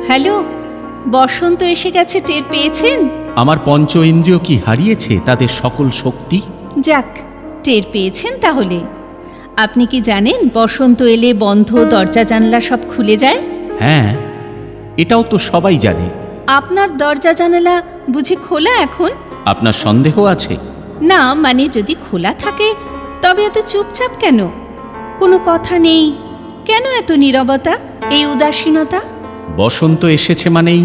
Hello, বসন্ত এসে গেছে, টের পেয়েছেন? আমার পঞ্চ ইন্দ্রিয় কি হারিয়েছে তাদের সকল শক্তি? যাক, টের পেয়েছেন তাহলে। আপনি কি জানেন বসন্ত এলে বন্ধ দরজা জানলা সব খুলে যায়? হ্যাঁ, এটাও তো সবাই জানে। আপনার দরজা জানালা বুঝি খোলা এখন? আপনার সন্দেহ আছে? না, মানে যদি খোলা থাকে তবে এত চুপচাপ কেন? কোনো কথা নেই কেন? এত নীরবতা, এই উদাসীনতা? বসন্ত এসেছে মানেই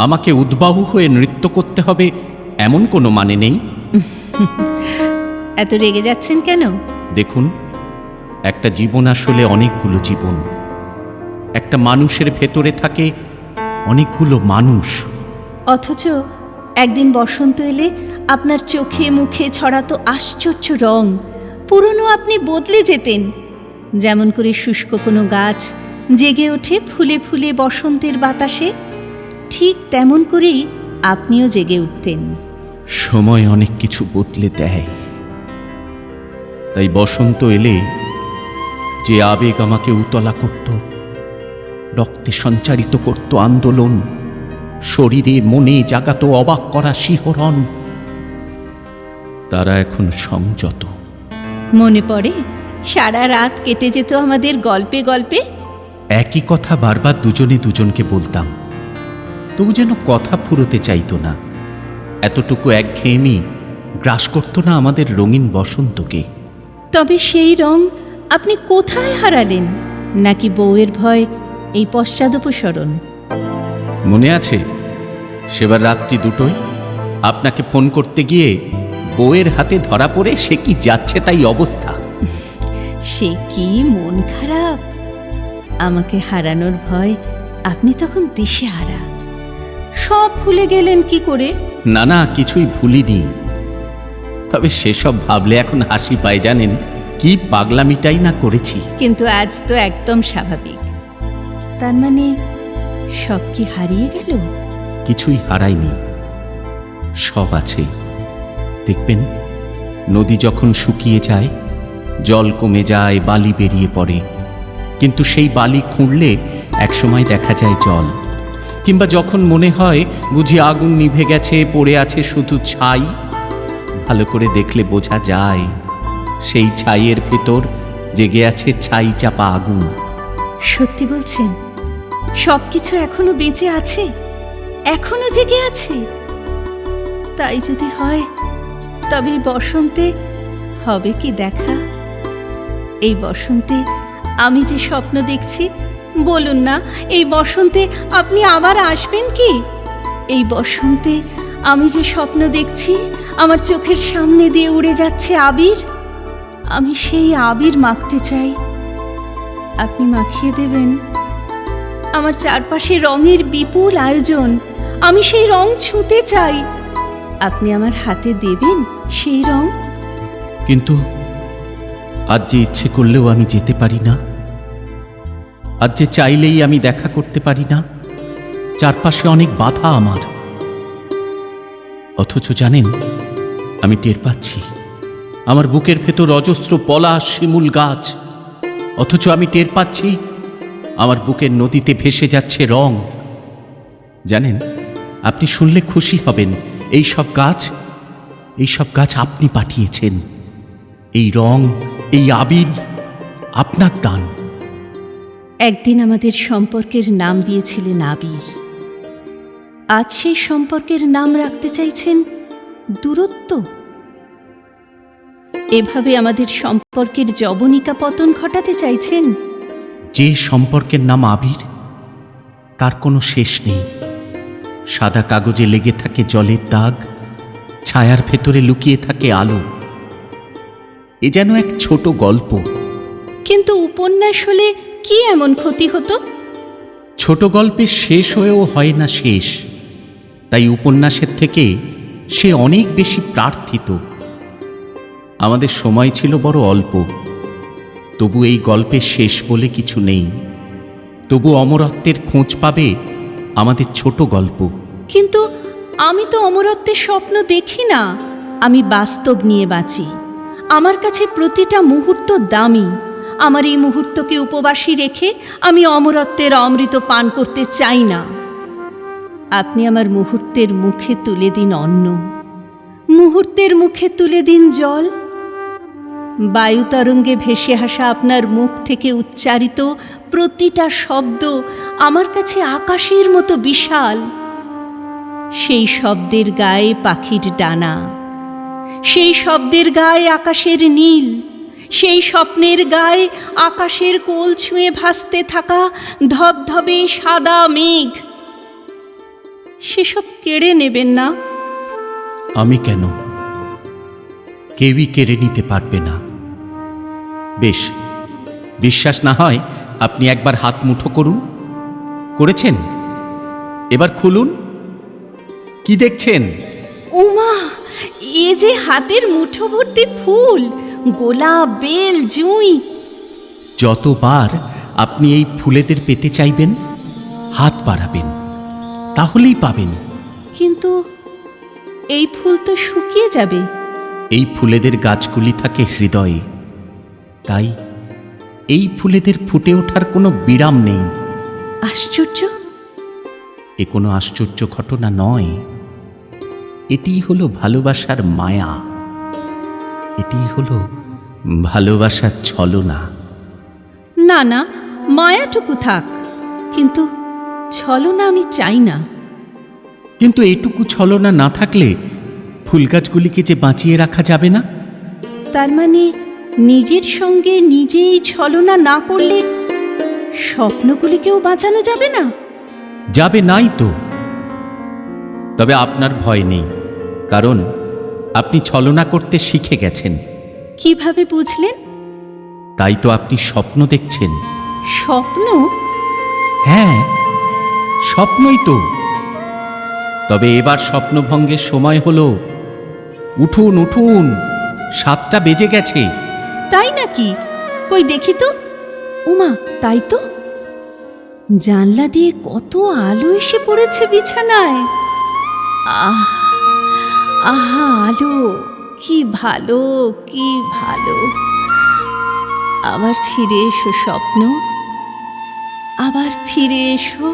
আমাকে উদ্বাহু হয়ে নৃত্য করতে হবে এমন কোনো মানে নেই। এত রেগে যাচ্ছেন কেন? দেখুন, একটা জীবন আসলে অনেকগুলো জীবন। একটা মানুষের ভেতরে থাকে অনেকগুলো মানুষ। অথচ একদিন বসন্ত এলে আপনার চোখে মুখে ছড়াতো আশ্চর্য রং। পুরনো আপনি বদলে যেতেন। যেমন করে শুষ্ক কোনো গাছ জেগে ওঠে ফুলে ফুলে বসন্তের বাতাসে, ঠিক তেমন করেই আপনিও জেগে উঠতেন। সময় অনেক কিছু বদলে দেয়। তাই বসন্ত এলে যে আবেগ আমাকে উতলা করত, রক্তে সঞ্চারিত করত আন্দোলন, শরীরে মনে জাগাতো অবাক করা শিহরণ, তারা এখন সংযত। মনে পড়ে সারা রাত কেটে যেত আমাদের গল্পে গল্পে। একই কথা বারবার দুজনে দুজনকে বলতাম, তবু যেন কথা ফুরোতে চাইতো না। এতটুকু একঘেয়েমি গ্রাস করত না আমাদের রঙিন বসন্তকে। তবে সেই রং আপনি কোথায় হারালেন? নাকি বউয়ের ভয় এই পশ্চাদপসরণ? মনে আছে সেবার রাত্রি দুটোয় আপনাকে ফোন করতে গিয়ে বউয়ের হাতে ধরা পড়ে সে কি যাচ্ছে তাই অবস্থা। সে কি মন খারাপ! আমাকে হারানোর ভয় আপনি তখন দিশেহারা। সব ভুলে গেলেন কি করে? না না, কিছুই ভুলিনি। তবে সেসব ভাবলে এখন হাসি পায়। জানেন কি পাগলামিটাই না করেছি। কিন্তু আজ তো একদম স্বাভাবিক। তার মানে সব কি হারিয়ে গেল? কিছুই হারায়নি, সব আছে। দেখবেন, নদী যখন শুকিয়ে যায়, জল কমে যায়, বালি বেরিয়ে পড়ে, কিন্তু সেই বালি খুঁড়লে একসময় দেখা যায় জল। কিংবা যখন মনে হয় বুঝি আগুন নিভে গেছে, পড়ে আছে শুধু ছাই, ভালো করে দেখলে বোঝা যায় সেই ছাইয়ের ভেতর জেগে আছে ছাই চাপা আগুন। সত্যি বলছেন? সবকিছু এখনো বেঁচে আছে, এখনো জেগে আছে? তাই যদি হয় তবে এই বসন্তে হবে কি দেখা? এই বসন্তে আমি যে স্বপ্ন দেখছি, বলুন না, এই বসন্তে আপনি আবার আসবেন কি? এই বসন্তে আমি যে স্বপ্ন দেখছি, আমার চোখের সামনে দিয়ে উড়ে যাচ্ছে আবির। আমি সেই আবির মাখতে চাই। আপনি মাখিয়ে দেবেন? আমার চারপাশে রঙের বিপুল আয়োজন, আমি সেই রং ছুঁতে চাই। আপনি আমার হাতে দেবেন সেই রং? কিন্তু আজ যে ইচ্ছে করলেও আমি যেতে পারি না, আজ যে চাইলেই আমি দেখা করতে পারি না। চারপাশে অনেক বাধা আমার। অথচ জানেন, আমি টের পাচ্ছি আমার বুকের ভেতর অজস্র পলাশ শিমুল গাছ। অথচ আমি টের পাচ্ছি আমার বুকের নদীতে ভেসে যাচ্ছে রং। জানেন, আপনি শুনলে খুশি হবেন, এই সব গাছ আপনি পাঠিয়েছেন। এই রং, এই আবির আপনার দান। একদিন আমাদের সম্পর্কের নাম দিয়েছিলেন আবির। আজ সেই সম্পর্কের নাম রাখতে চাইছেন দূরত্ব। এভাবে আমাদের সম্পর্কের যবনিকা পতন ঘটাতে চাইছেন। যে সম্পর্কের নাম আবির, তার কোনো শেষ নেই। সাদা কাগজে লেগে থাকে জলের দাগ, ছায়ার ভেতরে লুকিয়ে থাকে আলো। এ যেন এক ছোট গল্প। কিন্তু উপন্যাস হলে কি এমন ক্ষতি হতো? ছোট গল্পের শেষ হয়েও হয় না শেষ, তাই উপন্যাসের থেকে সে অনেক বেশি প্রার্থিত। আমাদের সময় ছিল বড় অল্প, তবু এই গল্পের শেষ বলে কিছু নেই। তবু অমরত্বের খোঁজ পাবে আমাদের ছোট গল্প। কিন্তু আমি তো অমরত্বের স্বপ্ন দেখি না, আমি বাস্তব নিয়ে বাঁচি। আমার কাছে প্রতিটা মুহূর্ত দামি। আমার এই মুহূর্তকে উপবাসী রেখে আমি অমরত্বের অমৃত পান করতে চাই না। আপনি আমার মুহূর্তের মুখে তুলে দিন অন্ন, মুহূর্তের মুখে তুলে দিন জল। বায়ু তরঙ্গে ভেসে আসা আপনার মুখ থেকে উচ্চারিত প্রতিটা শব্দ আমার কাছে আকাশের মতো বিশাল। সেই শব্দের গায়ে পাখির ডানা, সেই শব্দের গায়ে আকাশের নীল, সেই স্বপ্নের গায়ে আকাশের কোল ছুঁয়ে ভাসতে থাকা ধবধবে সাদা মেঘ। সেসব কেড়ে নেবেন না। আমি কেন? কেউই কেড়ে নিতে পারবে না। বেশ, বিশ্বাস না হয় আপনি একবার হাত মুঠো করুন। করেছেন? এবার খুলুন। কি দেখছেন? ওমা, এ যে হাতের মুঠো ভর্তি ফুল, গোলাপ, বেল, জুঁই। যতবার আপনি এই ফুলেদের পেতে চাইবেন, হাত বাড়াবেন, তাহলেই পাবেন। কিন্তু এই ফুল তো শুকিয়ে যাবে। এই ফুলেদের গাছগুলি থাকে হৃদয়ে, তাই এই ফুলেদের ফুটে ওঠার কোনো বিরাম নেই। আশ্চর্য! এ কোনো আশ্চর্য ঘটনা নয়। এটিই হলো ভালোবাসার মায়া, এটিই হলো ভালোবাসার ছলনা। না না, মায়াটুকু থাক, কিন্তু ছলনা আমি চাই না। কিন্তু এটুকু ছলনা না থাকলে ফুল গাছগুলিকে যে বাঁচিয়ে রাখা যাবে না। তার মানে নিজের সঙ্গে নিজেই ছলনা না করলে স্বপ্নগুলিকেও বাঁচানো যাবে না? যাবে নাই তো। তবে আপনার ভয় নেই, কারণ আপনি ছলনা করতে শিখে গেছেন। কিভাবে বুঝলেন? তাই তো আপনি স্বপ্ন দেখছেন। স্বপ্ন? হ্যাঁ, স্বপ্নই তো। তবে এবার স্বপ্নভঙ্গের সময় হলো। উঠুন উঠুন, 7টা বেজে গেছে। তাই নাকি? কই দেখি তো। ওমা, তাই তো, জানলা দিয়ে কত আলো এসে পড়েছে বিছানায়। আহ আহা, আলো কি ভালো, কি ভালো। আবার ফিরে এসো স্বপ্ন, আবার ফিরে এসো।